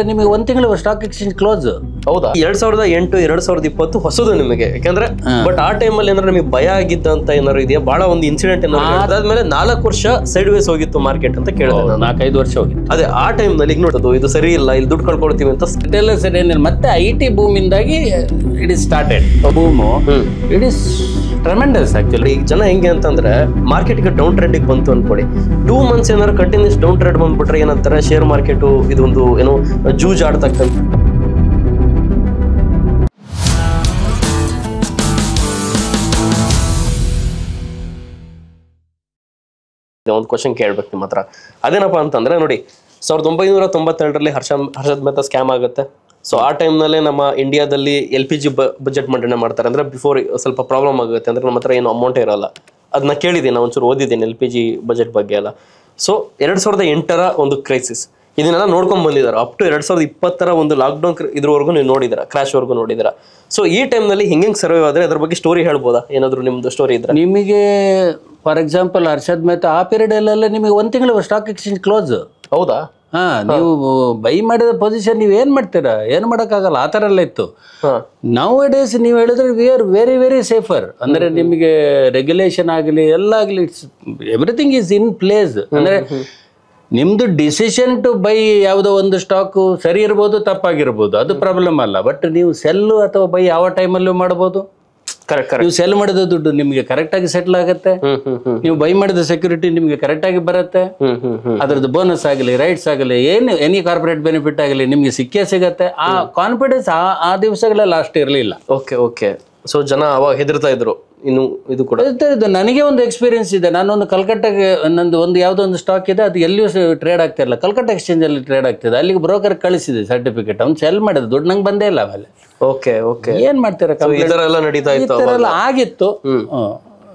ನಿಮಗೆ ಒಂದು ತಿಂಗಳು ಸ್ಟಾಕ್ ಎಕ್ಸ್ಚೇಂಜ್ ಕ್ಲೋಸ್. ಹೌದಾ? 2008 2020 ಹೊಸದು ನಿಮಗೆ, ಯಾಕಂದ್ರೆ ಬಟ್ ಆ ಟೈಮಲ್ಲಿ ಏನಾದ್ರು ನಿಮಗೆ ಭಯ ಆಗಿದ್ದಂತ ಏನಾದ್ರು ಇದೆಯಾ? ಬಹಳ ಒಂದು ಇನ್ಸಿಡೆಂಟ್ ಏನಾದ್ರು ಅದಾದ್ಮೇಲೆ 4 ವರ್ಷ ಸೈಡ್ ವೇಸ್ ಹೋಗಿತ್ತು ಮಾರ್ಕೆಟ್ ಅಂತ ಕೇಳಿದೆ ನಾನು. 4-5 ವರ್ಷ ಹೋಗಿತ್ತು. ಅದೇ ಆ ಟೈಮ್ ನಲ್ಲಿ ಈಗ ನೋಡೋದು ಇದು ಸರಿ ಇಲ್ಲ, ಇಲ್ಲಿ ದುಡ್ಡು ಕಳ್ಕೊಳ್ತೀವಿ ಅಂತ ರಿಟೇಲರ್ ಸರಿ ಏನಿಲ್ಲ. ಮತ್ತೆ IT ಬೂಮಿಂದಾಗಿ it is started. Boom it is tremendous actually. ಈಗ ಜನ ಹೆಂಗೆ ಅಂತಂದ್ರೆ ಮಾರ್ಕೆಟ್ಗೆ ಡೌನ್ ಟ್ರೆಂಡಿಗೆ ಬಂತು ಅನ್ಕೊಳ್ಳಿ, 2 ಮಂತ್ಸ್ ಏನಾದ್ರು ಕಂಟಿನ್ಯೂಸ್ ಡೌನ್ ಟ್ರೆಂಡ್ ಬಂದ್ಬಿಟ್ರೆ ಏನಂತಾರೆ, ಶೇರ್ ಮಾರ್ಕೆಟ್ ಇದೊಂದು ಏನೋ ಜೂಜ್ ಆಡ್ತಕ್ಕಂಥ. ಒಂದು ಕ್ವಶನ್ ಕೇಳ್ಬೇಕು ನಿಮ್ಮ ಹತ್ರ. ಅದೇನಪ್ಪ ಅಂತಂದ್ರೆ ನೋಡಿ, 1992ರಲ್ಲಿ ಹರ್ಷದ್ ಮೆಹ್ತಾ ಸ್ಕ್ಯಾಮ್ ಆಗುತ್ತೆ. ಸೊ ಆ ಟೈಮ್ನಲ್ಲೇ ನಮ್ಮ ಇಂಡಿಯಾದಲ್ಲಿ LPG ಬಜೆಟ್ ಮಂಡನೆ ಮಾಡ್ತಾರೆ. ಅಂದ್ರೆ ಬಿಫೋರ್ ಸ್ವಲ್ಪ ಪ್ರಾಬ್ಲಮ್ ಆಗುತ್ತೆ, ಅಂದ್ರೆ ನಮ್ಮ ಹತ್ರ ಏನು ಅಮೌಂಟ್ ಇರಲ್ಲ. ಅದನ್ನ ಕೇಳಿದ್ದೀನಿ, ಒಂಚೂರು ಓದಿದ್ದೀನಿ LPG ಬಜೆಟ್ ಬಗ್ಗೆ ಎಲ್ಲ. ಸೊ 2008ರ ಒಂದು ಕ್ರೈಸಿಸ್ ಇದನ್ನೆಲ್ಲ ನೋಡ್ಕೊಂಡ್ ಬಂದಿದ್ದಾರೆ. ಅಪ್ ಟು 2020ರ ಒಂದು ಲಾಕ್ಡೌನ್ ಇದ್ರವರೆಗೂ ನೀವು ನೋಡಿದಿರ, ಕ್ರಾಶ್ ವರ್ಗು ನೋಡಿದಿರ. ಸೊ ಈ ಟೈಮ್ನಲ್ಲಿ ಹಿಂಗೆ ಸರ್ವೈವ್ ಆದ್ರೆ ಅದ್ರ ಬಗ್ಗೆ ಸ್ಟೋರಿ ಹೇಳ್ಬೋದಾ? ಏನಾದ್ರು ನಿಮ್ದು ಸ್ಟೋರಿ ಇದ್ರೆ. ನಿಮಗೆ ಫಾರ್ ಎಕ್ಸಾಂಪಲ್ ಹರ್ಷದ್ ಮೆಹ್ತಾ ಆ ಪೀರಿಯಡ್ ಅಲ್ಲೆಲ್ಲ ನಿಮಗೆ 1 ತಿಂಗಳು ಸ್ಟಾಕ್ ಎಕ್ಸ್ಚೇಂಜ್ ಕ್ಲೋಸ್. ಹೌದಾ? ನೀವು ಬೈ ಮಾಡಿದ ಪೊಸಿಷನ್ ನೀವು ಏನ್ ಮಾಡ್ತೀರಾ? ಏನು ಮಾಡೋಕ್ಕಾಗಲ್ಲ, ಆ ಥರ ಎಲ್ಲ ಇತ್ತು. ನೌ ಡೇಸ್ ನೀವು ಹೇಳಿದ್ರೆ we are very very safer. ಅಂದ್ರೆ ನಿಮಗೆ ರೆಗ್ಯುಲೇಷನ್ ಆಗಲಿ ಎಲ್ಲ ಆಗಲಿ, it's everything is in place. ಅಂದ್ರೆ ನಿಮ್ದು ಡಿಸಿಷನ್ ಟು ಬೈ ಯಾವುದೋ ಒಂದು ಸ್ಟಾಕು ಸರಿ ಇರ್ಬೋದು, ತಪ್ಪಾಗಿರ್ಬೋದು, ಅದು ಪ್ರಾಬ್ಲಮ್ ಅಲ್ಲ. ಬಟ್ ನೀವು ಸೆಲ್ಲು ಅಥವಾ ಬೈ ಯಾವ ಟೈಮಲ್ಲೂ ಮಾಡ್ಬೋದು. ನೀವು ಸೆಲ್ ಮಾಡಿದ ದುಡ್ಡು ನಿಮ್ಗೆ ಕರೆಕ್ಟ್ ಆಗಿ ಸೆಟ್ಲ್ ಆಗುತ್ತೆ. ನೀವು ಬೈ ಮಾಡಿದ ಸೆಕ್ಯೂರಿಟಿ ನಿಮ್ಗೆ ಕರೆಕ್ಟ್ ಆಗಿ ಬರುತ್ತೆ. ಅದ್ರದ್ದು ಬೋನಸ್ ಆಗಲಿ, ರೈಟ್ಸ್ ಆಗಲಿ, ಎನಿ ಕಾರ್ಪೊರೇಟ್ ಬೆನಿಫಿಟ್ ಆಗಲಿ ನಿಮ್ಗೆ ಸಿಕ್ಕೇ ಸಿಗತ್ತೆ. ಆ ಕಾನ್ಫಿಡೆನ್ಸ್ ಆ ದಿವಸಗಳಲ್ಲಿ ಅಷ್ಟು ಇರಲಿಲ್ಲ. Okay okay. ಸೊ ಜನ ಅವಾಗ ಹೆದರ್ತಾ ಇದ್ರು. ಇನ್ನು ಇದು ಕೂಡ ನನಗೆ ಒಂದು ಎಕ್ಸ್ಪೀರಿಯನ್ಸ್ ಇದೆ. ನಾನೊಂದು ಕಲ್ಕಟ್ಟಾಗೆ ನಂದು ಒಂದು ಯಾವುದೋ ಒಂದು ಸ್ಟಾಕ್ ಇದೆ, ಅದು ಎಲ್ಲಿಯೂ ಟ್ರೇಡ್ ಆಗ್ತಾ ಇಲ್ಲ. ಕಲ್ಕಟ್ಟ ಎಕ್ಸ್ಚೇಂಜ್ ಅಲ್ಲಿ ಟ್ರೇಡ್ ಆಗ್ತಿದೆ. ಅಲ್ಲಿಗೆ ಬ್ರೋಕರ್ ಕಳಿಸಿದೆ ಸರ್ಟಿಫಿಕೇಟ್, ಅವ್ನು ಸೆಲ್ ಮಾಡಿದ ದುಡ್ಡು ನಂಗೆ ಬಂದೇ ಇಲ್ಲ. ಆಮೇಲೆ ಓಕೆ ಓಕೆ ಏನ್ ಮಾಡ್ತೀರಾ? ಈ ತರ ಎಲ್ಲ ನಡೀತಾ ಇತ್ತು, ಈ ತರ ಎಲ್ಲ ಆಗಿತ್ತು.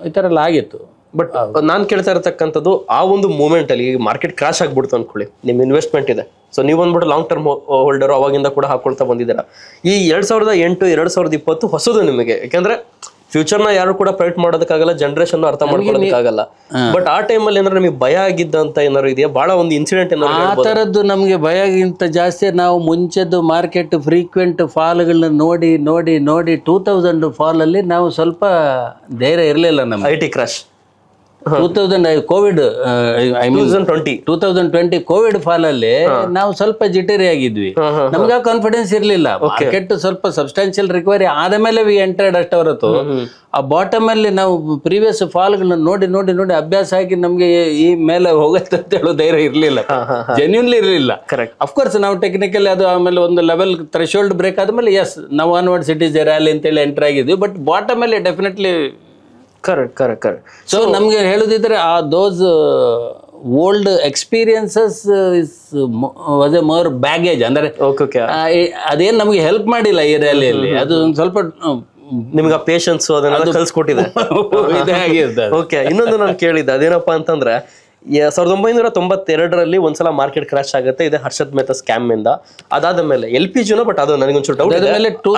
ಈ ತರ ಎಲ್ಲ ಆಗಿತ್ತು. ಬಟ್ ನಾನ್ ಕೇಳ್ತಾ ಇರತಕ್ಕಂಥದ್ದು, ಆ ಒಂದು ಮೂಮೆಂಟ್ ಅಲ್ಲಿ ಮಾರ್ಕೆಟ್ ಕ್ರಾಶ್ ಆಗ್ಬಿಡ್ತು ಅನ್ಕೊಳ್ಳಿ, ನಿಮ್ ಇನ್ವೆಸ್ಟ್ಮೆಂಟ್ ಇದೆ. ಸೊ ನೀವು ಬಂದ್ಬಿಟ್ಟು ಲಾಂಗ್ ಟರ್ಮ್ ಹೋಲ್ಡರ್, ಅವಾಗಿಂದ ಕೂಡ ಹಾಕೊಳ್ತಾ ಬಂದಿದ್ದೀರಾ. ಈ 2008 2020 ಹೊಸದು ನಿಮಗೆ, ಯಾಕಂದ್ರೆ ಫ್ಯೂಚರ್ನ ಯಾರು ಕೂಡ ಪ್ರೈಟ್ ಮಾಡೋದಕ್ಕಾಗಲ್ಲ, ಜನರೇಷನ್ ಅರ್ಥ ಮಾಡ್ಕೊಳ್ಳೋದಕ್ಕಾಗಲ್ಲ. ಬಟ್ ಆ ಟೈಮಲ್ಲಿ ಏನಾದ್ರು ನಿಮಗೆ ಭಯ ಆಗಿದ್ದಂತ ಏನಾದ್ರು ಇದೆಯಾ? ಬಹಳ ಒಂದು ಇನ್ಸಿಡೆಂಟ್ ಏನಾದ್ರು ಆ ತರದ್ದು ನಮ್ಗೆ ಭಯಗಿಂತ ಜಾಸ್ತಿ ನಾವು ಮುಂಚೆದ್ದು ಮಾರ್ಕೆಟ್ ಫ್ರೀಕ್ವೆಂಟ್ ಫಾಲ್ಗಳನ್ನ ನೋಡಿ ನೋಡಿ ನೋಡಿ 2000 ಫಾಲ್ ಅಲ್ಲಿ ನಾವು ಸ್ವಲ್ಪ ಧೈರ್ಯ ಇರಲಿಲ್ಲ. ನಮ್ಗೆ IT crash 2000 Covid 2020 Covid fall ಅಲ್ಲಿ ನಾವು ಸ್ವಲ್ಪ ಜಿಟರಿ ಆಗಿದ್ವಿ. ನಮ್ಗೆ ಕಾನ್ಫಿಡೆನ್ಸ್ ಇರ್ಲಿಲ್ಲ. ಮಾರ್ಕೆಟ್ ಸ್ವಲ್ಪ ಸಬ್ಸ್ಟಾನ್ಷಿಯಲ್ ರಿಕವರಿ ಆದ ಮೇಲೆ ವಿ ಎಂಟರ್ಡ್ ಅಷ್ಟೇ ಹೊರತು ಆ ಬಾಟಮ್ ಅಲ್ಲಿ ನಾವು ಪ್ರೀವಿಯಸ್ ಫಾಲ್ಗಳನ್ನ ನೋಡಿ ನೋಡಿ ನೋಡಿ ಅಭ್ಯಾಸ ಆಗಿ ನಮ್ಗೆ ಈ ಮೇಲೆ ಹೋಗುತ್ತೆ ಅಂತ ಹೇಳೋ ಧೈರ್ಯ ಇರ್ಲಿಲ್ಲ, ಜೆನ್ಯೂನ್ಲಿ ಇರ್ಲಿಲ್ಲ. ಅಫ್ಕೋರ್ಸ್ ನಾವು ಟೆಕ್ನಿಕಲಿ ಅದು ಆಮೇಲೆ ಒಂದು ಲೆವೆಲ್ ಥ್ರೆಶೋಲ್ಡ್ ಬ್ರೇಕ್ ಆದ್ಮೇಲೆ ಎಸ್ ನಾವು onwards it is a rally ಅಂತೇಳಿ ಎಂಟರ್ ಆಗಿದ್ವಿ. ಬಟ್ ಬಾಟಮ್ ಅಲ್ಲಿ ಡೆಫಿನೆಟ್ಲಿ ಕರೆಕ್ಟ್. ಸೊ ನಮ್ಗೆ ಹೇಳುದಿದ್ರೆ ಆ those old experiences was a more baggage. ಅಂದ್ರೆ ಅದೇನ್ ನಮ್ಗೆ ಹೆಲ್ಪ್ ಮಾಡಿಲ್ಲ ಈ ರ್ಯಾಲಿಯಲ್ಲಿ. ಅದು ಒಂದು ಸ್ವಲ್ಪ ನಿಮ್ಗೆ ಆ ಪೇಷನ್ಸ್ ಅದನ್ನೆಲ್ಲ ಕಲ್ಸ್ಕೊಟ್ಟಿದೆ. ಓಕೆ. ಇನ್ನೊಂದು ನಾನು ಕೇಳಿದ್ದೆ, ಅದೇನಪ್ಪಾ ಅಂತಂದ್ರೆ 1992ರಲ್ಲಿ ಒಂದ್ಸಲ ಮಾರ್ಕೆಟ್ ಕ್ರಾಶ್ ಆಗುತ್ತೆ, ಇದೆ ಹರ್ಷದ್ ಮೆಹ್ತಾ ಸ್ಕ್ಯಾಮ್ ಇಂದ. ಅದಾದ್ಮೇಲೆ LPGನೂ, ಬಟ್ ಅದು ನನಗೊಂಚೂರು ಡೌಟ್ ಇದೆ.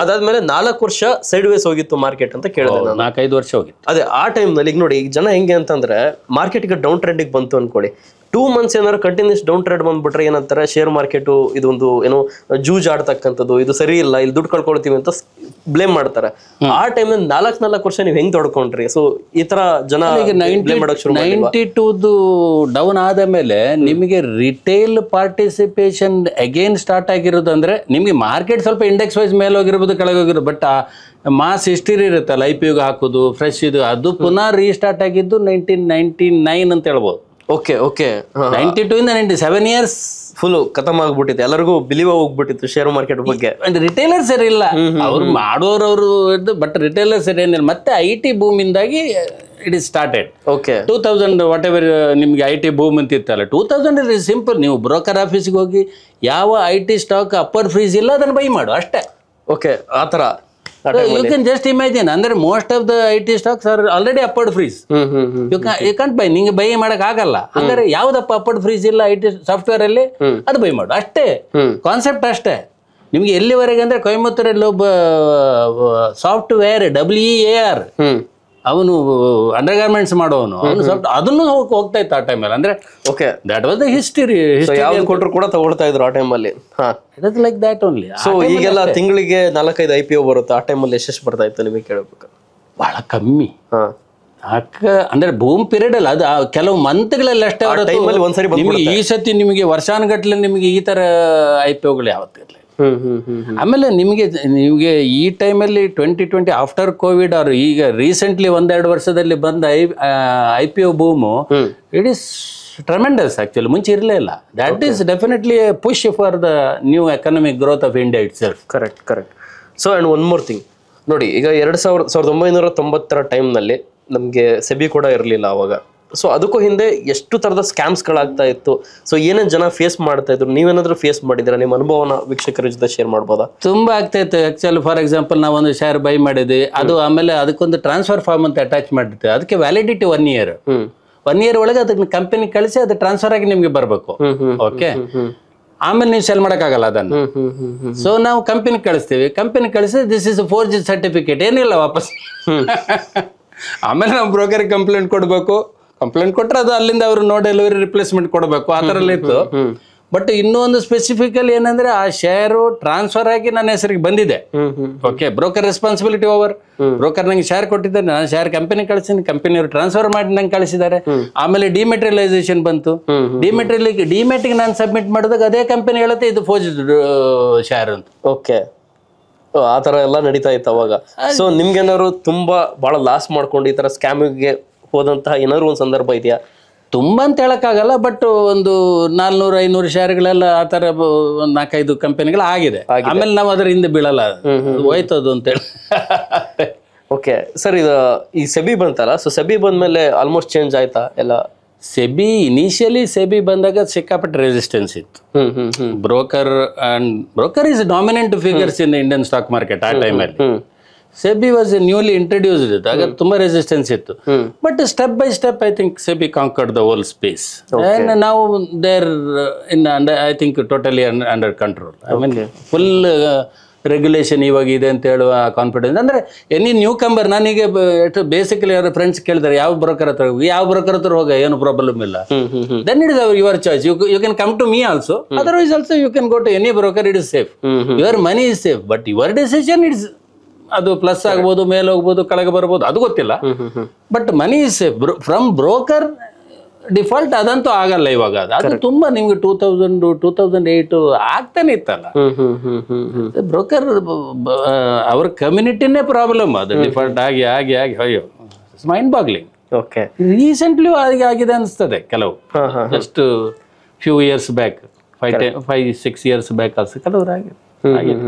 ಅದಾದ್ಮೇಲೆ 4 ವರ್ಷ ಸೈಡ್ ವೇಸ್ ಹೋಗಿತ್ತು ಮಾರ್ಕೆಟ್ ಅಂತ ಕೇಳಿದೆ ನಾನು. 4-5 ವರ್ಷ ಹೋಗಿತ್ತು. ಅದೇ ಆ ಟೈಮ್ನಲ್ಲಿ ಈಗ ನೋಡಿ, ಈಗ ಜನ ಹೆಂಗೆ ಅಂತಂದ್ರೆ ಮಾರ್ಕೆಟ್ಗೆ ಡೌನ್ ಟ್ರೆಂಡಿಗೆ ಬಂತು ಅನ್ಕೊಳ್ಳಿ, 2 ಮಂತ್ಸ್ ಏನಾದ್ರು ಕಂಟಿನ್ಯೂಸ್ ಡೌನ್ ಟ್ರೆಂಡ್ ಬಂದ್ಬಿಟ್ರೆ ಏನಂತಾರೆ, ಶೇರ್ ಮಾರ್ಕೆಟ್ ಇದೊಂದು ಏನೋ ಜೂಜ್ ಆಡ್ತಕ್ಕಂಥದ್ದು, ಇದು ಸರಿ ಇಲ್ಲ, ಇಲ್ಲಿ ದುಡ್ಡು ಕಳ್ಕೊಳ್ತೀವಿ ಅಂತ ಬ್ಲೇಮ್ ಮಾಡ್ತಾರೆ. ಆ ಟೈಮ್ನಲ್ಲಿ 4 ವರ್ಷ ನೀವು ಹೆಂಗ್ ತೊಡ್ಕೊಂಡ್ರಿ? ಸೊ ಈ ತರ ಜನ 92 ಡೌನ್ ಆದ ಮೇಲೆ ನಿಮಗೆ ರಿಟೇಲ್ ಪಾರ್ಟಿಸಿಪೇಷನ್ ಅಗೇನ್ ಸ್ಟಾರ್ಟ್ ಆಗಿರೋದು. ಅಂದ್ರೆ ನಿಮ್ಗೆ ಮಾರ್ಕೆಟ್ ಸ್ವಲ್ಪ ಇಂಡೆಕ್ಸ್ ವೈಸ್ ಮೇಲೆ ಹೋಗಿರ್ಬೋದು, ಕೆಳಗೆ ಹೋಗಿರೋದು. ಬಟ್ ಆ ಮಾಸ್ ಹಿಸ್ಟರಿ ಇರುತ್ತಲ್ಲ, IPO ಹಾಕೋದು ಫ್ರೆಶ್ ಇದು, ಅದು ಪುನಃ ರೀಸ್ಟಾರ್ಟ್ ಆಗಿದ್ದು 1999 ಅಂತ ಹೇಳ್ಬೋದು. Okay okay. 92 ಇಂದ 97 ಇಯರ್ಸ್ ಫುಲ್ ಖತಮ್ ಆಗ್ಬಿಟ್ಟಿತ್ತು. ಎಲ್ಲರಿಗೂ ಬಿಲೀವ್ ಹೋಗ್ಬಿಟ್ಟಿತ್ತು ಶೇರ್ ಮಾರ್ಕೆಟ್ ಬಗ್ಗೆ. ರಿಟೇಲರ್ಸ್ ಸರಿ ಇಲ್ಲ, ಅವ್ರು ಮಾಡೋರವರು ಇದ್ದು. ಬಟ್ ರಿಟೇಲರ್ಸ್ ಸರಿ ಏನಿಲ್ಲ. ಮತ್ತೆ IT ಬೂಮಿಂದಾಗಿ it is started. Okay. 2000 whatever ನಿಮ್ಗೆ IT ಬೂಮ್ ಅಂತ ಇತ್ತಲ್ಲ, 2000 ಇಸ್ ಸಿಂಪಲ್. ನೀವು ಬ್ರೋಕರ್ ಆಫೀಸ್ಗೆ ಹೋಗಿ ಯಾವ IT ಸ್ಟಾಕ್ ಅಪ್ಪರ್ ಫ್ರೀಸ್ ಇಲ್ಲ ಅದನ್ನು ಬೈ ಮಾಡು ಅಷ್ಟೇ. ಓಕೆ. ಆ ತರ you can just imagine. ಅಂದ್ರೆ most of the IT stocks are already upper freeze. You can't buy. ನಿಂಗೆ ಬೈ ಮಾಡಕ್ ಆಗಲ್ಲ. ಅಂದ್ರೆ ಯಾವ್ದಪ್ಪ ಅಪ್ಪರ್ಡ್ ಫ್ರೀಸ್ ಇಲ್ಲ IT ಸಾಫ್ಟ್ವೇರ್ ಅಲ್ಲಿ, ಅದು ಬೈ ಮಾಡು ಅಷ್ಟೇ. ಕಾನ್ಸೆಪ್ಟ್ ಅಷ್ಟೇ. ನಿಮ್ಗೆ ಎಲ್ಲಿವರೆಗೆ ಅಂದ್ರೆ ಕೊಯಮತ್ತೂರಲ್ಲಿ ಒಬ್ಬ ಸಾಫ್ಟ್ವೇರ್ WEAR ಅವನು ಅಂಡರ್ ಗಾರ್ಮೆಂಟ್ಸ್ ಮಾಡೋನು, ಅವನು ಸ್ವಲ್ಪ ಅದನ್ನು ಹೋಗ್ತಾ ಇತ್ತು ಆ ಟೈಮಲ್ಲಿ. ಅಂದ್ರೆ okay, that was the history. ಯಾವ್ದು ಕೊಟ್ಟರು ಕೂಡ ತಗೊಳ್ತಾ ಇದ್ರು ಆ ಟೈಮಲ್ಲಿ. It is like that only. So ಈಗೆಲ್ಲ ತಿಂಗಳಿಗೆ 4-5 IPO ಬರುತ್ತೆ. ಆ ಟೈಮಲ್ಲಿ ಎಷ್ಟು ಬರ್ತಾ ಇತ್ತು ನಿಮಗೆ ಕೇಳಬೇಕು? ಬಹಳ ಕಮ್ಮಿ. ಅಂದ್ರೆ ಬೂಮ್ ಪೀರಿಯಡ್ ಅಲ್ಲ, ಅದು ಕೆಲವು ಮಂತ್ಗಳಲ್ಲಿ ಅಷ್ಟೇ. ನಿಮಗೆ ಈ ಸತಿ ನಿಮಗೆ ವರ್ಷಾನುಗಟ್ಲೆ ನಿಮಗೆ ಈ ತರ IPOಗಳು ಯಾವತ್ತಿರಲಿ. ಆಮೇಲೆ ನಿಮಗೆ ಈ ಟೈಮಲ್ಲಿ 2020 ಆಫ್ಟರ್ ಕೋವಿಡ್ ಅವ್ರು ಈಗ ರೀಸೆಂಟ್ಲಿ 1-2 ವರ್ಷದಲ್ಲಿ ಬಂದ IPO boom, it is tremendous actually. ಮುಂಚೆ ಇರಲೇ ಇಲ್ಲ. That is definitely a push for the new economic growth of India itself. Correct. So and one more thing ನೋಡಿ, ಈಗ 1990 ಟೈಮ್ನಲ್ಲಿ ನಮಗೆ ಸೆಬಿ ಕೂಡ ಇರಲಿಲ್ಲ ಅವಾಗ. ಸೊ ಅದಕ್ಕೂ ಹಿಂದೆ ಎಷ್ಟು ಥರದ ಸ್ಕ್ಯಾಮ್ಸ್ಗಳಾಗ್ತಾ ಇತ್ತು. ಸೊ ಏನೇನು ಜನ ಫೇಸ್ ಮಾಡ್ತಾ ಇದ್ರು, ನೀವೇನಾದ್ರೂ ಫೇಸ್ ಮಾಡಿದ್ದೀರಾ? ನಿಮ್ಮ ಅನುಭವನ ವೀಕ್ಷಕರ ಜೊತೆ ಶೇರ್ ಮಾಡ್ಬೋದಾ? ತುಂಬಾ ಆಗ್ತಾ ಇತ್ತು ಆಕ್ಚುಲಿ. ಫಾರ್ ಎಕ್ಸಾಂಪಲ್ ನಾವೊಂದು ಶೇರ್ ಬೈ ಮಾಡಿದ್ವಿ, ಅದು ಆಮೇಲೆ ಅದಕ್ಕೊಂದು ಟ್ರಾನ್ಸ್ಫರ್ ಫಾರ್ಮ್ ಅಂತ ಅಟ್ಯಾಚ್ ಮಾಡಿರ್ತೀವಿ. ಅದಕ್ಕೆ ವ್ಯಾಲಿಡಿಟಿ 1 year. 1 year ಒಳಗೆ ಅದಕ್ಕೆ ಕಂಪನಿ ಕಳಿಸಿ ಅದು ಟ್ರಾನ್ಸ್ಫರ್ ಆಗಿ ನಿಮ್ಗೆ ಬರಬೇಕು. ಓಕೆ, ಆಮೇಲೆ ನೀವು ಸೆಲ್ ಮಾಡೋಕ್ಕಾಗಲ್ಲ ಅದನ್ನು. ಸೊ ನಾವು ಕಂಪನಿ ಕಳಿಸ್ತೀವಿ, ಕಂಪನಿ ಕಳಿಸಿ ದಿಸ್ ಇಸ್ ಫೋರ್ಜ್ ಸರ್ಟಿಫಿಕೇಟ್, ಏನಿಲ್ಲ ವಾಪಸ್. ಆಮೇಲೆ ನಾವು ಬ್ರೋಕರ್ಗೆ ಕಂಪ್ಲೇಂಟ್ ಕೊಡಬೇಕು. ಕಂಪ್ಲೇಂಟ್ ಕೊಟ್ಟರೆ ಅದು ಅಲ್ಲಿಂದ ಅವರು ನೋ ಡೆಲಿವರಿ ರಿಪ್ಲೇಸ್ಮೆಂಟ್ ಕೊಡಬೇಕು, ಆ ಥರ ಇತ್ತು. ಬಟ್ ಇನ್ನೂ ಒಂದು ಸ್ಪೆಸಿಫಿಕಲ್ ಏನಂದ್ರೆ, ಆ ಶೇರು ಟ್ರಾನ್ಸ್ಫರ್ ಆಗಿ ನನ್ನ ಹೆಸರಿಗೆ ಬಂದಿದೆ. Okay, broker responsibility over. Broker ನಂಗೆ ಶೇರ್ ಕೊಟ್ಟಿದ್ದಾರೆ, ನಾನು ಶೇರ್ ಕಂಪನಿ ಕಳಿಸಿದ್ದೀನಿ, ಕಂಪನಿಯವರು ಟ್ರಾನ್ಸ್ಫರ್ ಮಾಡಿ ನಂಗೆ ಕಳಿಸಿದ್ದಾರೆ. ಆಮೇಲೆ ಡಿಮೆಟೀರಿಯಲೈಸೇಷನ್ ಬಂತು. ಡಿಮೆಟಿಗೆ ನಾನು ಸಬ್ಮಿಟ್ ಮಾಡಿದಾಗ ಅದೇ ಕಂಪನಿ ಹೇಳುತ್ತೆ ಇದು ಫೋರ್ಜ್ ಶೇರ್ ಅಂತ. ಓಕೆ, ಆ ಥರ ಎಲ್ಲ ನಡೀತಾ ಇತ್ತು ಅವಾಗ. ಸೊ ನಿಮ್ಗೇನಾದ್ರು ತುಂಬಾ ಬಹಳ ಲಾಸ್ ಮಾಡ್ಕೊಂಡು ಈ ಥರ ಸ್ಕ್ಯಾಮಿಗೆ ಹೋದಂತಹ ಏನಾದ್ರು ಒಂದು ಸಂದರ್ಭ ಇದೆಯಾ? ತುಂಬ ಅಂತ ಹೇಳಕ್ಕಾಗಲ್ಲ, ಬಟ್ ಒಂದು 400-500 ಶೇರ್ಗಳೆಲ್ಲ ಆ ಥರ 4-5 ಕಂಪನಿಗಳು ಆಗಿದೆ. ಆಮೇಲೆ ನಾವು ಅದರ ಹಿಂದೆ ಬೀಳಲ್ಲ, ಹೋಯ್ತದು ಅಂತೇಳಿ. ಓಕೆ ಸರ್, ಇದು ಈ ಸೆಬಿ ಬಂತಲ್ಲ, ಸೊ ಸೆಬಿ ಬಂದ್ಮೇಲೆ ಆಲ್ಮೋಸ್ಟ್ ಚೇಂಜ್ ಆಯ್ತಾ ಎಲ್ಲ? ಸೆಬಿ ಇನಿಷಿಯಲಿ ಬಂದಾಗ ಸಿಕ್ಕಾಪಟ್ಟೆ ರೆಸಿಸ್ಟೆನ್ಸ್ ಇತ್ತು. Broker is dominant figures in Indian stock market ಆ ಟೈಮಲ್ಲಿ. ಸೆಬಿ ವಾಸ್ ನ್ಯೂಲಿ ಇಂಟ್ರೊಡ್ಯೂಸ್ಡ್, ಆಗ ತುಂಬಾ ರೆಸಿಸ್ಟೆನ್ಸ್ ಇತ್ತು. But step by step I think SEBI conquered the whole space. ನಾವು there in I think totally under control. I mean full regulation ಇವಾಗ ಇದೆ ಅಂತ ಹೇಳುವ ಕಾನ್ಫಿಡೆನ್ಸ್. ಅಂದ್ರೆ ಎನಿ ನ್ಯೂ ಕಂಬರ್, ನನಗೆ ಬೇಸಿಕಲಿ ಅವರ ಫ್ರೆಂಡ್ಸ್ ಕೇಳಿದಾರೆ ಯಾವ ಬ್ರೋಕರ್ ಹತ್ರ ಹೋಗಿ, ಯಾವ ಬ್ರೋಕರ್ ಹತ್ರ ಹೋಗ, ಏನು ಪ್ರಾಬ್ಲಮ್ ಇಲ್ಲ. Then it is your choice. You can come to me also, otherwise also you can go to any broker. It is safe, your money is safe, but your decision it's, ಅದು plus ಆಗ್ಬೋದು, ಮೇಲೆ ಹೋಗ್ಬೋದು, ಕೆಳಗೆ ಬರ್ಬೋದು, ಅದು ಗೊತ್ತಿಲ್ಲ. But money is safe from broker. Default ಅದಂತೂ ಆಗಲ್ಲ ಇವಾಗ. ಅದು ತುಂಬಾ ನಿಮ್ಗೆ 2000-2008 ಆಗ್ತಾನೆ ಇತ್ತಲ್ಲ. ಬ್ರೋಕರ್ ಅವ್ರ ಕಮ್ಯುನಿಟಿನೇ ಪ್ರಾಬ್ಲಮ್. ಅದು ಡಿಫಾಲ್ಟ್ ಆಗಿ ಆಗಿ ಆಗಿ ಅಯ್ಯೋ, ಮೈಂಡ್ ಬಾಗ್ಲಿಂಗ್. ಓಕೆ, ರೀಸೆಂಟ್ಲಿ ಆಗಿದೆ ಅನಿಸ್ತದೆ ಕೆಲವು, just few years back, 5-6 years back ಅನ್ಸ ಕೆಲವರು ಆಗಿದೆ.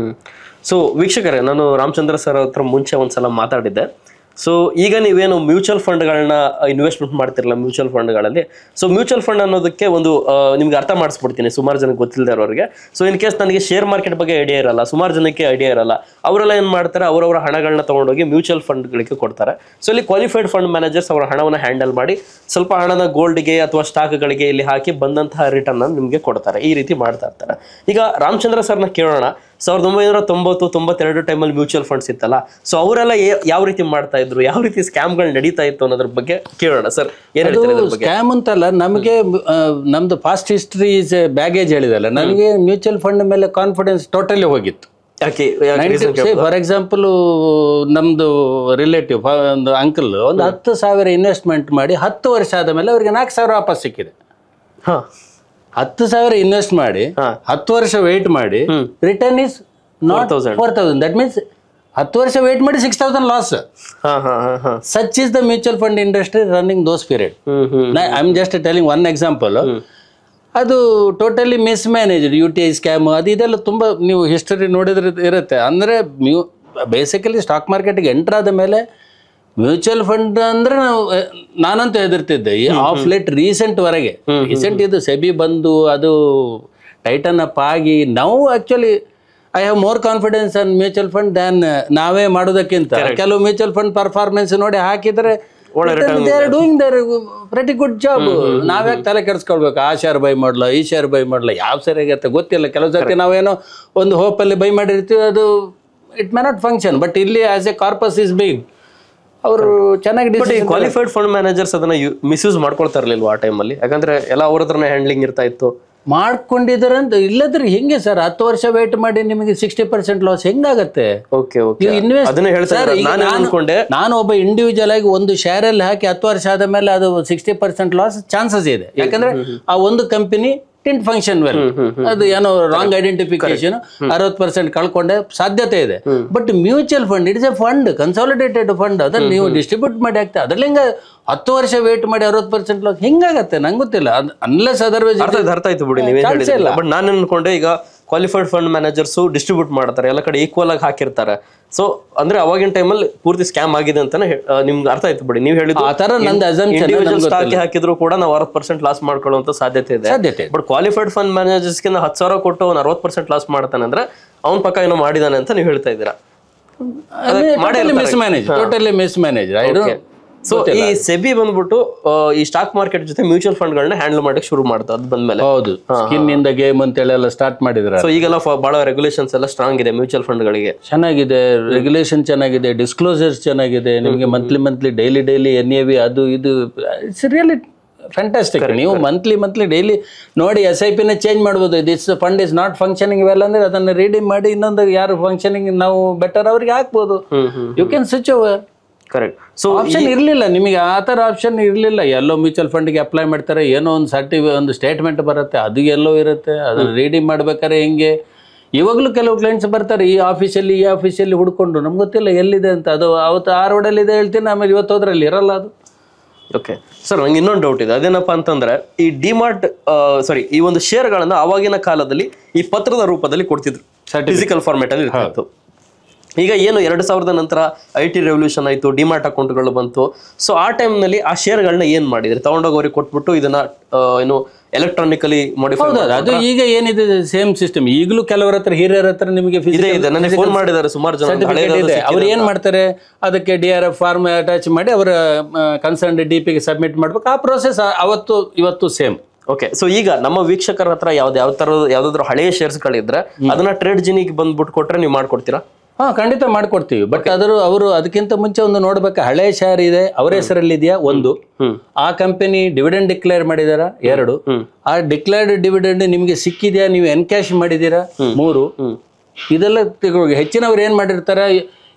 ಸೊ ವೀಕ್ಷಕರೇ, ನಾನು ರಾಮಚಂದ್ರ ಸರ್ ಹತ್ರ ಮುಂಚೆ ಒಂದ್ಸಲ ಮಾತಾಡಿದ್ದೆ. ಸೊ ಈಗ ನೀವೇನು ಮ್ಯೂಚುವಲ್ ಫಂಡ್ಗಳನ್ನ ಇನ್ವೆಸ್ಟ್ಮೆಂಟ್ ಮಾಡ್ತಿರಲ್ಲ ಮ್ಯೂಚುವಲ್ ಫಂಡ್ಗಳಲ್ಲಿ, ಸೊ ಮ್ಯೂಚುವಲ್ ಫಂಡ್ ಅನ್ನೋದಕ್ಕೆ ಒಂದು ನಿಮ್ಗೆ ಅರ್ಥ ಮಾಡಿಸ್ಬಿಡ್ತೀನಿ ಸುಮಾರು ಜನಕ್ಕೆ ಗೊತ್ತಿಲ್ಲದೆ ಇರೋರಿಗೆ. ಸೊ ಇನ್ ಕೇಸ್ ನನಗೆ ಶೇರ್ ಮಾರ್ಕೆಟ್ ಬಗ್ಗೆ ಐಡಿಯಾ ಇರಲ್ಲ, ಸುಮಾರು ಜನಕ್ಕೆ ಐಡಿಯಾ ಇರಲ್ಲ, ಅವರೆಲ್ಲ ಏನು ಮಾಡ್ತಾರೆ, ಅವರವರ ಹಣಗಳನ್ನ ತೊಗೊಂಡೋಗಿ ಮ್ಯೂಚುವಲ್ ಫಂಡ್ಗಳಿಗೆ ಕೊಡ್ತಾರೆ. ಸೊ ಇಲ್ಲಿ ಕ್ವಾಲಿಫೈಡ್ ಫಂಡ್ ಮ್ಯಾನೇಜರ್ಸ್ ಅವರ ಹಣವನ್ನು ಹ್ಯಾಂಡಲ್ ಮಾಡಿ ಸ್ವಲ್ಪ ಹಣನ ಗೋಲ್ಡ್ಗೆ ಅಥವಾ ಸ್ಟಾಕ್ಗಳಿಗೆ ಇಲ್ಲಿ ಹಾಕಿ ಬಂದಂತಹ ರಿಟರ್ನ್ ನಿಮಗೆ ಕೊಡ್ತಾರೆ. ಈ ರೀತಿ ಮಾಡ್ತಾ ಇರ್ತಾರೆ. ಈಗ ರಾಮಚಂದ್ರ ಸರ್ನ ಕೇಳೋಣ, 1990-92 ಟೈಮಲ್ಲಿ ಮ್ಯೂಚುವಲ್ ಫಂಡ್ಸ್ ಇತ್ತಲ್ಲ, ಸೊ ಅವರೆಲ್ಲ ಯಾವ ರೀತಿ ಮಾಡ್ತಾ ಇದ್ರು, ಯಾವ ರೀತಿ ಸ್ಕ್ಯಾಮ್ಗಳು ನಡೀತಾ ಇತ್ತು ಅನ್ನೋದ್ರ ಬಗ್ಗೆ ಕೇಳೋಣ ಸರ್. ಸ್ಕ್ಯಾಮ್ ಅಂತಲ್ಲ, ನಮಗೆ ನಮ್ದು ಪಾಸ್ಟ್ ಹಿಸ್ಟ್ರಿ ಬ್ಯಾಗೇಜ್ ಹೇಳಿದಲ್ಲ, ನನಗೆ ಮ್ಯೂಚುವಲ್ ಫಂಡ್ ಮೇಲೆ ಕಾನ್ಫಿಡೆನ್ಸ್ ಟೋಟಲಿ ಹೋಗಿತ್ತು. ಫಾರ್ ಎಕ್ಸಾಂಪಲ್, ನಮ್ದು ರಿಲೇಟಿವ್ ಒಂದು ಅಂಕಲ್ ಒಂದು 10,000 ಇನ್ವೆಸ್ಟ್ಮೆಂಟ್ ಮಾಡಿ 10 ವರ್ಷ ಆದ ಮೇಲೆ ಅವ್ರಿಗೆ 4,000 ವಾಪಸ್ ಸಿಕ್ಕಿದೆ. 10,000 ಇನ್ವೆಸ್ಟ್ ಮಾಡಿ 10 ವರ್ಷ ವೇಟ್ ಮಾಡಿ return is not 4,000. That means 10 ವರ್ಷ ವೇಟ್ ಮಾಡಿ 6,000 loss. Such is the mutual fund industry running those period. I am just telling one example. ಅದು ಟೋಟಲಿ ಮಿಸ್ಮ್ಯಾನೇಜ್ಡ್. UTI ಸ್ಕ್ಯಾಮ್ ಅದು ಇದೆಲ್ಲ ತುಂಬ ನೀವು ಹಿಸ್ಟರಿ ನೋಡಿದ್ರೆ ಇರುತ್ತೆ. ಅಂದರೆ ಬೇಸಿಕಲಿ ಸ್ಟಾಕ್ ಮಾರ್ಕೆಟ್ಗೆ ಎಂಟರ್ ಆದ ಮೇಲೆ ಮ್ಯೂಚುವಲ್ ಫಂಡ್ ಅಂದ್ರೆ ನಾನಂತೂ ಹೆದರ್ತಿದ್ದೆ. ಈ ಆಫ್ ಲೇಟ್ ರೀಸೆಂಟ್ ಇದು ಸೆಬಿ ಬಂದು ಅದು ಟೈಟನ್ ಅಪ್ ಆಗಿ, ನಾವು actually I have more confidence on mutual fund than ನಾವೇ ಮಾಡೋದಕ್ಕಿಂತ. ಕೆಲವು ಮ್ಯೂಚುವಲ್ ಫಂಡ್ ಪರ್ಫಾರ್ಮೆನ್ಸ್ ನೋಡಿ ಹಾಕಿದ್ರೆ they are doing their pretty good job. ನಾವ್ಯಾಕೆ ತಲೆ ಕೆಡಿಸ್ಕೊಳ್ಬೇಕು, ಆ ಶೇರ್ ಬೈ ಮಾಡಲ್ಲ, ಈ ಶೇರ್ ಬೈ ಮಾಡಲ್ಲ, ಯಾವ ಶೇರ್ ಆಗತ್ತೆ ಗೊತ್ತಿಲ್ಲ. ಕೆಲವು ಸರ್ತಿ ನಾವೇನೋ ಒಂದು ಹೋಪಲ್ಲಿ ಬೈ ಮಾಡಿರ್ತೀವಿ, ಅದು it may not function. But ಇಲ್ಲಿ as a corpus is big, ಅವರು ಚೆನ್ನಾಗಿ ಕ್ವಾಲಿಫೈಡ್ ಫಂಡ್ ಮ್ಯಾನೇಜರ್ಸ್ ಅದನ್ನ ಮಿಸ್ಯೂಸ್ ಮಾಡ್ಕೊಳ್ತಾ ಇರ್ಲಿಲ್ವಾ ಆ ಟೈಮ್ ಅಲ್ಲಿ? ಯಾಕಂದ್ರೆ ಎಲ್ಲ ಅವ್ರ ಹತ್ರನೇ ಹ್ಯಾಂಡ್ಲಿಂಗ್ ಇರ್ತಾ ಇತ್ತು. ಮಾಡ್ಕೊಂಡಿದ್ದಾರೆ ಅಂತ ಇಲ್ಲದ್ರೆ ಹೆಂಗೆ ಸರ್? 10 ವರ್ಷ ವೇಟ್ ಮಾಡಿ ನಿಮಗೆ 60% ಲಾಸ್ ಹೆಂಗಾಗತ್ತೆ? ನಾನು ಒಬ್ಬ ಇಂಡಿವಿಜುವಲ್ ಆಗಿ ಒಂದು ಶೇರ್ ಅಲ್ಲಿ ಹಾಕಿ 10 ವರ್ಷ ಆದ ಮೇಲೆ ಅದು 60% ಲಾಸ್ ಚಾನ್ಸಸ್ ಇದೆ. ಯಾಕಂದ್ರೆ ಆ ಒಂದು ಕಂಪನಿ ಟಿಂಟ್ ಫಂಕ್ಷನ್ ವೆಲ್, ಅದು ಏನೋ ರಾಂಗ್ ಐಡೆಂಟಿಫಿಕೇಶನ್ 60% ಕಳ್ಕೊಂಡೆ ಸಾಧ್ಯತೆ ಇದೆ. But mutual fund it's A fund, consolidated fund, ಅದನ್ನ ನೀವು ಡಿಸ್ಟ್ರಿಬ್ಯೂಟ್ ಮಾಡಿ ಆಗ್ತದೆ. ಅದ್ರಲ್ಲಿ ಹೆಂಗ 10 ವರ್ಷ ವೇಟ್ ಮಾಡಿ 60% ಲಾಸ್ ಹೆಂಗಾಗತ್ತೆ? ನಂಗೆ ಗೊತ್ತಿಲ್ಲ. ಅನ್ಲೆಸ್ ಅದರ್ವೈಸ್ ಅರ್ಥ ಆಯ್ತು ಬಿಡಿ ನೀವೇ ಹೇಳಿದ್ರಲ್ಲ. ಬಟ್ ನಾನು ಅನ್ಕೊಂಡೆ ಈಗ ಕ್ವಾಲಿಫೈಡ್ ಫಂಡ್ ಮ್ಯಾನೇಜರ್ಸ್ ಡಿಸ್ಟ್ರಿಬ್ಯೂಟ್ ಮಾಡ್ತಾರೆ, ಎಲ್ಲ ಕಡೆ ಈಕ್ವಲ್ ಆಗಿ ಹಾಕಿರ್ತಾರೆ. ಸೊ ಅಂದ್ರೆ ಅವಾಗಿನ ಟೈಮಲ್ಲಿ ಪೂರ್ತಿ ಸ್ಕ್ಯಾಮ್ ಆಗಿದೆ ಅಂತಾನೆ ನಿಮ್ಗೆ ಅರ್ಥ ಆಯ್ತು ಬಿಡಿ. ನೀವು ಹೇಳಿದ್ದು ಸ್ಟಾಕ್ ಹಾಕಿದ್ರು ಕೂಡ ನಾವು 60% ಲಾಸ್ ಮಾಡ್ಕೊಳ್ಳುವಂತ ಸಾಧ್ಯತೆ ಇದೆ. ಬಟ್ ಕ್ವಾಲಿಫೈಡ್ ಫಂಡ್ ಮ್ಯಾನೇಜರ್ಸ್ ಗೆ 10,000 ಕೊಟ್ಟು ಅವ್ನು 60% ಲಾಸ್ ಮಾಡ್ತಾನೆ ಅಂದ್ರೆ ಅವ್ನ ಪಕ್ಕ ಏನೋ ಮಾಡಿದಾನೆ ಅಂತ ನೀವು ಹೇಳ್ತಾ ಇದ್ದೀರಾ. Totally miss manage. ಸೊ ಈ ಸೆಬಿ ಬಂದ್ಬಿಟ್ಟು ಈ ಸ್ಟಾಕ್ ಮಾರ್ಕೆಟ್ ಜೊತೆ ಮ್ಯೂಚುವಲ್ ಫಂಡ್ ಗಳನ್ನ ಹ್ಯಾಂಡಲ್ ಮಾಡಕ್ಕೆ ಶುರು ಮಾಡ್ತಾ ಅದ್ ಬಂದ್ಮೇಲೆ. ಹೌದು, ಸ್ಕಿನ್ ಇಂದ ಗೇಮ್ ಅಂತ ಎಲ್ಲ ಸ್ಟಾರ್ಟ್ ಮಾಡಿದ್ರೆ. ಸೊ ಈಗೆಲ್ಲ ಬಹಳ ರೆಗ್ಯುಲೇಷನ್ಸ್ ಎಲ್ಲ ಸ್ಟ್ರಾಂಗ್ ಇದೆ ಮ್ಯೂಚುವಲ್ ಫಂಡ್ ಗಳಿಗೆ. ಚೆನ್ನಾಗಿದೆ, ರೆಗ್ಯುಲೇಷನ್ ಚೆನ್ನಾಗಿದೆ, ಡಿಸ್ಕ್ಲೋಸರ್ಸ್ ಚೆನ್ನಾಗಿದೆ. ನಿಮಗೆ ಮಂತ್ಲಿ ಡೈಲಿ NAV ಅದು ಇದು ಇಟ್ಸ್ ರಿಯಲಿ ಫ್ಯಾಂಟಾಸ್ಟಿಕ್. ನೀವು ಮಂತ್ಲಿ ಡೈಲಿ ನೋಡಿ SIP ನ ಚೇಂಜ್ ಮಾಡ್ಬೋದು. This fund is not functioning well ಅಂದ್ರೆ ಅದನ್ನ ರೀಡಿಂಗ್ ಮಾಡಿ ಇನ್ನೊಂದು ಯಾರು ಫಂಕ್ಷನಿಂಗ್ ನಾವು ಬೆಟರ್ ಅವ್ರಿಗೆ ಹಾಕ್ಬೋದು. You can switch over. Correct. So option ಇರಲಿಲ್ಲ ನಿಮಗೆ, ಆ ಥರ ಆಪ್ಷನ್ ಇರಲಿಲ್ಲ. ಎಲ್ಲೋ ಮ್ಯೂಚುವಲ್ ಫಂಡ್ಗೆ ಅಪ್ಲೈ ಮಾಡ್ತಾರೆ, ಏನೋ ಒಂದು ಸ್ಟೇಟ್ಮೆಂಟ್ ಬರುತ್ತೆ, ಅದು ಎಲ್ಲೋ ಇರುತ್ತೆ, ಅದನ್ನು ರೀಡಿಂಗ್ ಮಾಡ್ಬೇಕಾದ್ರೆ ಹೆಂಗೆ. ಇವಾಗಲೂ ಕೆಲವು ಕ್ಲೈಂಟ್ಸ್ ಬರ್ತಾರೆ ಈ ಆಫೀಸಲ್ಲಿ ಹುಡ್ಕೊಂಡು, ನಮ್ಗೆ ಗೊತ್ತಿಲ್ಲ ಎಲ್ಲಿದೆ ಅಂತ. ಅದು ಅವತ್ತು ಆ ರೋಡಲ್ಲಿದೆ ಹೇಳ್ತೀನಿ, ಆಮೇಲೆ ಇವತ್ತು ಹೋದ್ರಲ್ಲಿ ಇರಲ್ಲ ಅದು. ಓಕೆ ಸರ್, ನಂಗೆ ಇನ್ನೊಂದು ಡೌಟ್ ಇದೆ. ಅದೇನಪ್ಪ ಅಂತಂದ್ರೆ ಈ ಈ ಒಂದು ಶೇರ್ಗಳನ್ನ ಆವಾಗಿನ ಕಾಲದಲ್ಲಿ ಈ ಪತ್ರದ ರೂಪದಲ್ಲಿ ಕೊಡ್ತಿದ್ರು, ಫಿಸಿಕಲ್ ಫಾರ್ಮೆಟ್ ಅಲ್ಲಿ ಇರ್ತಿತ್ತು. ಈಗ ಏನು 2000 ನಂತರ IT ರೆವಲ್ಯೂಷನ್ ಆಯ್ತು, ಡಿಮ್ಯಾಟ್ ಅಕೌಂಟ್ಗಳು ಬಂತು. ಸೊ ಆ ಟೈಮ್ನಲ್ಲಿ ಆ ಶೇರ್ಗಳನ್ನ ಏನ್ ಮಾಡಿದ್ರೆ ತಗೊಂಡೋಗೋರಿಗೆ ಕೊಟ್ಬಿಟ್ಟು ಇದನ್ನ ಏನು ಎಲೆಕ್ಟ್ರಾನಿಕಲಿ ಮಾಡಿಫೈ. ಅದು ಈಗ ಏನಿದೆ ಸೇಮ್ ಸಿಸ್ಟಮ್. ಈಗಲೂ ಕೆಲವರ ಹತ್ರ ಹಿರಿಯರ ಹತ್ರ ನಿಮಗೆ ನನಗೆ ಫೋನ್ ಮಾಡಿದ್ದಾರೆ ಸುಮಾರು ಜನ. ಅವ್ರು ಏನ್ ಮಾಡ್ತಾರೆ, ಅದಕ್ಕೆ DRF ಫಾರ್ಮ್ ಅಟ್ಯಾಚ್ ಮಾಡಿ ಅವರ ಕನ್ಸರ್ನ್ DP ಗೆ ಸಬ್ಮಿಟ್ ಮಾಡ್ಬೇಕು. ಆ ಪ್ರೋಸೆಸ್ ಅವತ್ತು ಇವತ್ತು ಸೇಮ್. ಓಕೆ, ಸೊ ಈಗ ನಮ್ಮ ವೀಕ್ಷಕರ ಹತ್ರ ಯಾವ್ದಾದ್ರು ಹಳೆಯ ಶೇರ್ಸ್ ಗಳಿದ್ರೆ ಅದನ್ನ ಟ್ರೇಡ್ ಜಿನಿಗೆ ಬಂದ್ಬಿಟ್ಟು ಕೊಟ್ರೆ ನೀವು ಮಾಡ್ಕೊಡ್ತೀರಾ? ಖಂಡಿತ ಮಾಡ್ಕೊಡ್ತೀವಿ. ಬಟ್ ಅವರು ಅದಕ್ಕಿಂತ ಮುಂಚೆ ಒಂದು ನೋಡ್ಬೇಕು, ಹಳೆ ಶೇರ್ ಇದೆ ಅವರ ಹೆಸರಲ್ಲಿ ಇದೆಯಾ, ಒಂದು ಆ ಕಂಪನಿ ಡಿವಿಡೆಂಡ್ ಡಿಕ್ಲೇರ್ ಮಾಡಿದಾರ, 2 ಆ ಡಿಕ್ಲೇರ್ಡ್ ಡಿವಿಡೆಂಡ್ ನಿಮ್ಗೆ ಸಿಕ್ಕಿದ್ಯಾ, ನೀವು ಎನ್ಕ್ಯಾಶ್ ಮಾಡಿದೀರಾ, 3 ಇದೆಲ್ಲ ಹೆಚ್ಚಿನವ್ರು ಏನ್ ಮಾಡಿರ್ತಾರೆ,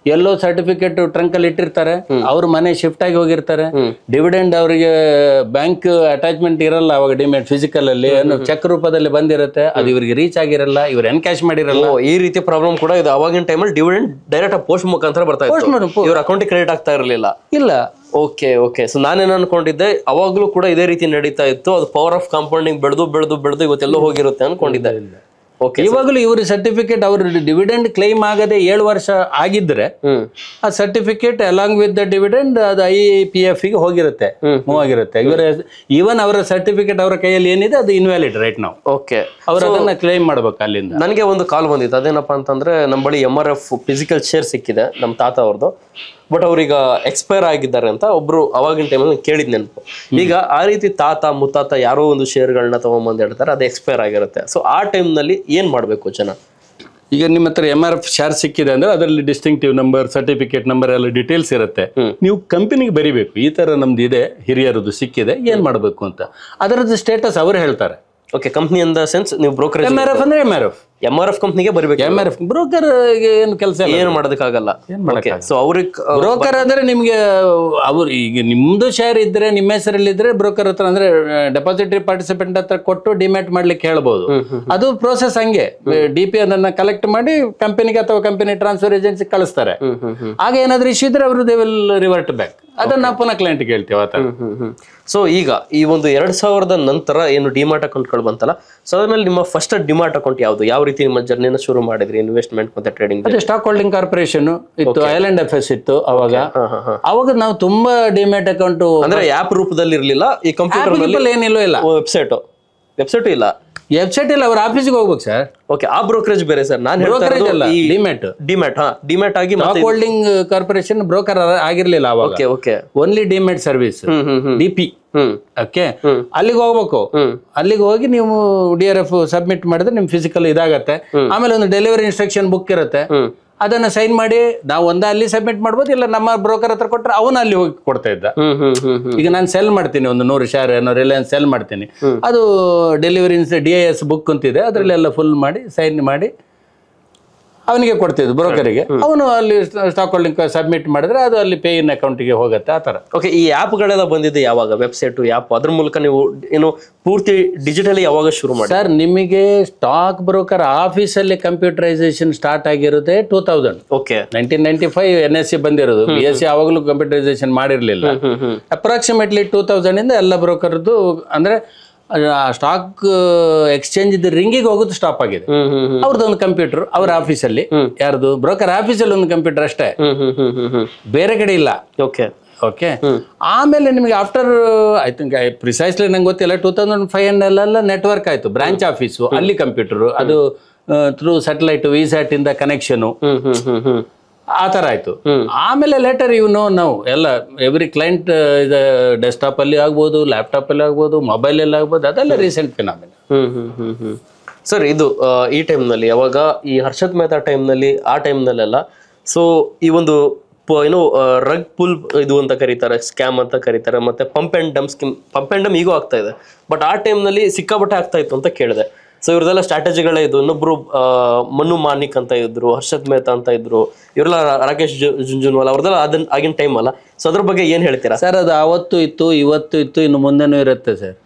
ಎಲ್ಲೋ ಸರ್ಟಿಫಿಕೇಟ್ ಟ್ರಂಕ್ ಅಲ್ಲಿ ಇಟ್ಟಿರ್ತಾರೆ, ಅವ್ರ ಮನೆ ಶಿಫ್ಟ್ ಆಗಿ ಹೋಗಿರ್ತಾರೆ, ಡಿವಿಡೆಂಡ್ ಅವರಿಗೆ ಬ್ಯಾಂಕ್ ಅಟ್ಯಾಚ್ಮೆಂಟ್ ಇರಲ್ಲ, ಅವಾಗ ಡಿಮ್ಯಾಟ್ ಫಿಸಿಕಲ್ ಅಲ್ಲಿ ಚೆಕ್ ರೂಪದಲ್ಲಿ ಬಂದಿರುತ್ತೆ, ಅದು ಇವ್ರಿಗೆ ರೀಚ್ ಆಗಿರಲ್ಲ, ಇವ್ರು ಎನ್ಕ್ಯಾಶ್ ಮಾಡಿರಲ್ಲ. ಈ ರೀತಿ ಪ್ರಾಬ್ಲಮ್ ಕೂಡ ಇದೆ. ಅವಾಗಿನ ಟೈಮಲ್ಲಿ ಡಿವಿಡೆಂಡ್ ಡೈರೆಕ್ಟ್ ಪೋಸ್ಟ್ ಮುಖಾಂತರ ಬರ್ತಾ ಇತ್ತು, ಇವ್ರ ಅಕೌಂಟ್ ಕ್ರೆಡಿಟ್ ಆಗ್ತಾ ಇರಲಿಲ್ಲ. ಇಲ್ಲ. ಓಕೆ ಸೊ ನಾನೇನು ಅನ್ಕೊಂಡಿದ್ದೆ, ಅವಾಗ್ಲೂ ಕೂಡ ಇದೇ ರೀತಿ ನಡೀತಾ ಇತ್ತು. ಅದು ಪವರ್ ಆಫ್ ಕಾಂಪೌಂಡಿಂಗ್ ಬೆಳೆದು ಇವತ್ತೆಲ್ಲೋ ಹೋಗಿರುತ್ತೆ ಅನ್ಕೊಂಡಿದ್ದೆ. ಇವಾಗಲೂ ಇವ್ರ ಸರ್ಟಿಫಿಕೇಟ್ ಅವ್ರ ಡಿವಿಡೆಂಡ್ ಕ್ಲೈಮ್ ಆಗದೆ 7 ವರ್ಷ ಆಗಿದ್ರೆ ಆ certificate along with the dividend ಅದು IPF ಗೆ ಹೋಗಿರುತ್ತೆ, ಮೂವ್ ಆಗಿರುತ್ತೆ. ಇವರ ಈವನ್ ಅವರ ಸರ್ಟಿಫಿಕೇಟ್ ಅವರ ಕೈಯಲ್ಲಿ ಏನಿದೆ ಅದು ಇನ್ವ್ಯಾಲಿಡ್ ರೈಟ್ ನಾವು. ಓಕೆ, ಅವ್ರು ಅದನ್ನ ಕ್ಲೈಮ್ ಮಾಡ್ಬೇಕು ಅಲ್ಲಿಂದ. ನನಗೆ ಒಂದು ಕಾಲ್ ಬಂದಿತ್ತು, ಅದೇನಪ್ಪಾ ಅಂತಂದ್ರೆ ನಮ್ಮ ಬಳಿ MRF ಫಿಸಿಕಲ್ ಶೇರ್ ಸಿಕ್ಕಿದೆ ನಮ್ಮ ತಾತ ಅವ್ರದ್ದು, ಬಟ್ ಅವ್ರೀಗ ಎಕ್ಸ್ಪೈರ್ ಆಗಿದ್ದಾರೆ ಅಂತ ಒಬ್ರು ಅವಾಗಿನ ಟೈಮಲ್ಲಿ ಕೇಳಿದ್ ನೆನಪು. ಈಗ ಆ ರೀತಿ ತಾತ ಮುತ್ತಾತ ಯಾರೋ ಒಂದು ಶೇರ್ಗಳನ್ನ ತಗೊಂಬಂದು ಹೇಳ್ತಾರೆ, ಅದು ಎಕ್ಸ್ಪೈರ್ ಆಗಿರುತ್ತೆ. ಸೊ ಆ ಟೈಮ್ನಲ್ಲಿ ಏನ್ ಮಾಡ್ಬೇಕು ಜನ? ಈಗ ನಿಮ್ಮ ಹತ್ರ MRF ಶೇರ್ ಸಿಕ್ಕಿದೆ ಅಂದ್ರೆ ಅದರಲ್ಲಿ ಡಿಸ್ಟಿಂಕ್ಟಿವ್ ನಂಬರ್, ಸರ್ಟಿಫಿಕೇಟ್ ನಂಬರ್ ಎಲ್ಲ ಡೀಟೇಲ್ಸ್ ಇರುತ್ತೆ. ನೀವು ಕಂಪನಿಗೆ ಬರಿಬೇಕು, ಈ ತರ ನಮ್ದು ಇದೆ, ಹಿರಿಯರದ್ದು ಸಿಕ್ಕಿದೆ, ಏನ್ ಮಾಡ್ಬೇಕು ಅಂತ. ಅದರದ್ದು ಸ್ಟೇಟಸ್ ಅವರು ಹೇಳ್ತಾರೆ. ಓಕೆ, ಕಂಪ್ನಿ ಅಂದ ಸೆನ್ಸ್ ನೀವು ಬ್ರೋಕರ್ MRF ಅಂದ್ರೆ MRF ಕಂಪ್ನಿಗೆ ಬರಬೇಕು. MRF ಬ್ರೋಕರ್ ಏನು ಕೆಲಸ ಏನು ಮಾಡೋದಕ್ಕಾಗಲ್ಲ. ಸೊ ಅವ್ರಿಗೆ ಬ್ರೋಕರ್ ಅಂದ್ರೆ ನಿಮ್ಗೆ ಅವ್ರು ಈಗ ನಿಮ್ದು ಶೇರ್ ಇದ್ರೆ ನಿಮ್ಮ ಹೆಸರಲ್ಲಿ ಇದ್ರೆ ಬ್ರೋಕರ್ ಹತ್ರ ಅಂದ್ರೆ ಡೆಪಾಸಿಟರಿ ಪಾರ್ಟಿಸಿಪೆಂಟ್ ಹತ್ರ ಕೊಟ್ಟು ಡಿಮ್ಯಾಟ್ ಮಾಡ್ಲಿಕ್ಕೆ ಹೇಳ್ಬೋದು. ಅದು ಪ್ರೋಸೆಸ್ ಹಂಗೆ. DP ಅದನ್ನ ಕಲೆಕ್ಟ್ ಮಾಡಿ ಕಂಪನಿಗೆ ಅಥವಾ ಕಂಪನಿ ಟ್ರಾನ್ಸ್ಫರ್ ಏಜೆನ್ಸಿ ಕಳಿಸ್ತಾರೆ. ಆಗ ಏನಾದ್ರೂ ಇಶ್ಯೂ ಇದ್ರೆ ಅವರು ದೇ ವಿಲ್ ರಿವರ್ಟ್ ಬ್ಯಾಕ್. ಅದನ್ನ ನಾವು ಪುನಃ ಕ್ಲೈಂಟ್ಗೆ ಹೇಳ್ತೇವೆ. ಸೊ ಈಗ ಈ ಒಂದು 2000 ನಂತರ ಏನು ಡಿಮ್ಯಾಟ್ ಅಕೌಂಟ್ಗಳು ಬಂತಲ್ಲ, ಸೊ ಅದ್ರಲ್ಲಿ ನಿಮ್ಮ ಫಸ್ಟ್ ಡಿಮ್ಯಾಟ್ ಅಕೌಂಟ್ ಯಾವುದು? ಯಾವ ರೀತಿ ನಿಮ್ಮ ಜರ್ನಿನ ಶುರು ಮಾಡಿದ್ರಿ ಇನ್ವೆಸ್ಟ್ಮೆಂಟ್ ಮತ್ತೆ ಟ್ರೇಡಿಂಗ್? ಅದೇ ಸ್ಟಾಕ್ ಹೋಲ್ಡಿಂಗ್ ಕಾರ್ಪೊರೇಷನ್ ಇತ್ತು, ಐಲ್ಯಾಂಡ್ FS ಇತ್ತು ಅವಾಗ ನಾವು ತುಂಬಾ ಡಿಮ್ಯಾಟ್ ಅಕೌಂಟ್ ಅಂದ್ರೆ ಆಪ್ ರೂಪದಲ್ಲಿ ಇರಲಿಲ್ಲ, ಈ ಕಂಪ್ಯೂಟರ್ ಏನಿಲ್ಲ, ವೆಬ್ಸೈಟ್ ಇಲ್ಲ, ವೆಬ್ಸೈಟ್ ಇಲ್ಲ, ಅವ್ರ ಆಫೀಸ್ಗೆ ಹೋಗ್ಬೇಕು ಸರ್. ಓಕೆ, ಆ ಬ್ರೋಕರೇಜ್ ಬೇರೆ ಸರ್. ನಾನು ಡಿಮ್ಯಾಟ್ ಆಗಿ ಸ್ಟಾಕ್ ಹೋಲ್ಡಿಂಗ್ ಕಾರ್ಪೊರೇಷನ್ ಬ್ರೋಕರ್ ಆಗಿರ್ಲಿಲ್ಲ ಅವಾಗ. Okay, only demat service, DP. Okay, ಅಲ್ಲಿಗೆ ಹೋಗ್ಬೇಕು. ಅಲ್ಲಿಗೆ ಹೋಗಿ ನೀವು DRF ಸಬ್ಮಿಟ್ ಮಾಡಿದ್ರೆ ನಿಮ್ ಫಿಸಿಕಲ್ ಇದಾಗತ್ತೆ. ಆಮೇಲೆ ಒಂದು ಡೆಲಿವರಿ ಇನ್ಸ್ಟ್ರಕ್ಷನ್ ಬುಕ್ ಇರುತ್ತೆ, ಅದನ್ನ ಸೈನ್ ಮಾಡಿ ನಾವು ಅಲ್ಲಿ ಸಬ್ಮಿಟ್ ಮಾಡ್ಬೋದು, ಇಲ್ಲ ನಮ್ಮ ಬ್ರೋಕರ್ ಹತ್ರ ಕೊಟ್ಟರೆ ಅವನು ಅಲ್ಲಿ ಹೋಗಿ ಕೊಡ್ತಾ ಇದ್ದ. ಈಗ ನಾನು ಸೆಲ್ ಮಾಡ್ತೀನಿ ಒಂದು 100 ಶೇರ್ ರಿಲಯನ್ಸ್ ಸೆಲ್ ಮಾಡ್ತೀನಿ, ಅದು ಡೆಲಿವರಿ DIS ಬುಕ್ ಅಂತಿದೆ, ಅದರಲ್ಲೆಲ್ಲ ಫುಲ್ ಮಾಡಿ ಸೈನ್ ಮಾಡಿ ಅವನಿಗೆ ಕೊಡ್ತಿದ್ದು ಬ್ರೋಕರಿಗೆ. ಅವನು ಅಲ್ಲಿ ಸ್ಟಾಕ್ ಹೋಲ್ಡಿಂಗ್ ಸಬ್ಮಿಟ್ ಮಾಡಿದ್ರೆ ಅದು ಅಲ್ಲಿ ಪೇ ಇನ್ ಅಕೌಂಟಿಗೆ ಹೋಗುತ್ತೆ, ಆ ಥರ. ಓಕೆ, ಈ ಆ್ಯಪ್ಗಳೆಲ್ಲ ಬಂದಿದೆ ಯಾವಾಗ? ವೆಬ್ಸೈಟು ಆ್ಯಪ್ ಅದ್ರ ಮೂಲಕ ನೀವು ಏನು ಪೂರ್ತಿ ಡಿಜಿಟಲಿ ಯಾವಾಗ ಶುರು ಮಾಡಿ? ಸರ್, ನಿಮಗೆ ಸ್ಟಾಕ್ ಬ್ರೋಕರ್ ಆಫೀಸಲ್ಲಿ ಕಂಪ್ಯೂಟರೈಸೇಷನ್ ಸ್ಟಾರ್ಟ್ ಆಗಿರುತ್ತೆ 2000. ಓಕೆ, 1995 NSE ಬಂದಿರೋದು. BSE ಆವಾಗಲೂ ಕಂಪ್ಯೂಟರೈಸೇಷನ್ ಮಾಡಿರಲಿಲ್ಲ. ಅಪ್ರಾಕ್ಸಿಮೇಟ್ಲಿ 2000 ಇಂದ ಎಲ್ಲ ಬ್ರೋಕರ್ದು ಅಂದ್ರೆ ಸ್ಟಾಕ್ ಎಕ್ಸ್ಚೇಂಜ್ ರಿಂಗಿಗೆ ಹೋಗೋದು ಸ್ಟಾಪ್ ಆಗಿದೆ. ಅವ್ರದ್ದೊಂದು ಕಂಪ್ಯೂಟರ್ ಅವ್ರ ಆಫೀಸಲ್ಲಿ, ಯಾರ್ದು ಬ್ರೋಕರ್ ಆಫೀಸಲ್ಲಿ ಒಂದು ಕಂಪ್ಯೂಟರ್ ಅಷ್ಟೇ, ಬೇರೆ ಕಡೆ ಇಲ್ಲ. Okay okay. ಆಮೇಲೆ ನಿಮಗೆ ಆಫ್ಟರ್ ಐ ಥಿಂಕ್ ಪ್ರಿಸೈಸ್ಲಿ ನಂಗೆ ಗೊತ್ತಿಲ್ಲ, 2005 ನೆಟ್ವರ್ಕ್ ಆಯ್ತು, ಬ್ರಾಂಚ್ ಆಫೀಸು, ಅಲ್ಲಿ ಕಂಪ್ಯೂಟರ್, ಅದು ಥ್ರೂ ಸ್ಯಾಟಲೈಟ್ ವಿಸ್ಯಾಟ್ ಇಂದ ಕನೆಕ್ಷನು, ಆ ಥರ ಆಯ್ತು. ಆಮೇಲೆ ಲೇಟರ್ ನಾವು ಎಲ್ಲ ಎವ್ರಿ ಕ್ಲೈಂಟ್ ಡೆಸ್ಕ್ಟಾಪ್ ಅಲ್ಲಿ ಆಗ್ಬೋದು, ಲ್ಯಾಪ್ಟಾಪ್ ಅಲ್ಲಿ ಆಗ್ಬೋದು, ಮೊಬೈಲ್ ಅಲ್ಲಿ ಆಗ್ಬೋದು, ಅದೆಲ್ಲ ರೀಸೆಂಟ್ ಫಿನಾಮಿನ. ಸರ್, ಇದು ಈ ಟೈಮ್ನಲ್ಲಿ ಯಾವಾಗ ಈ ಹರ್ಷದ್ ಮೆಹ್ತಾ ಟೈಮ್ನಲ್ಲಿ, ಆ ಟೈಮ್ನಲ್ಲೆಲ್ಲ ಸೊ ಈ ಒಂದು ಏನು ರಗ್ ಪುಲ್ ಇದು ಅಂತ ಕರೀತಾರೆ, ಸ್ಕ್ಯಾಮ್ ಅಂತ ಕರೀತಾರೆ, ಮತ್ತೆ ಪಂಪ್ ಅಂಡ್ ಡಮ್ ಈಗೂ ಆಗ್ತಾ ಇದೆ, ಬಟ್ ಆ ಟೈಮ್ನಲ್ಲಿ ಸಿಕ್ಕಾಪಟ್ಟೆ ಆಗ್ತಾ ಇತ್ತು ಅಂತ ಕೇಳಿದೆ. ಸೊ ಇವ್ರದೆಲ್ಲ ಸ್ಟ್ರಾಟಜಿಗಳೇ ಇದು. ಇನ್ನೊಬ್ರು ಮನು ಮಾನಿಕ್ ಅಂತ ಇದ್ರು, ಹರ್ಷದ್ ಮೆಹ್ತಾ ಅಂತ ಇದ್ರು, ಇವರೆಲ್ಲ ರಾಕೇಶ್ ಜುಂಜುನ್ವಾಲಾ, ಅವ್ರದೆಲ್ಲ ಆಗಿನ ಟೈಮ್ ಅಲ್ಲ. ಸೊ ಅದ್ರ ಬಗ್ಗೆ ಏನ್ ಹೇಳ್ತೀರಾ ಸರ್? ಅದು ಅವತ್ತು ಇತ್ತು, ಇವತ್ತು ಇತ್ತು, ಇನ್ನು ಮುಂದೆನೂ ಇರುತ್ತೆ ಸರ್.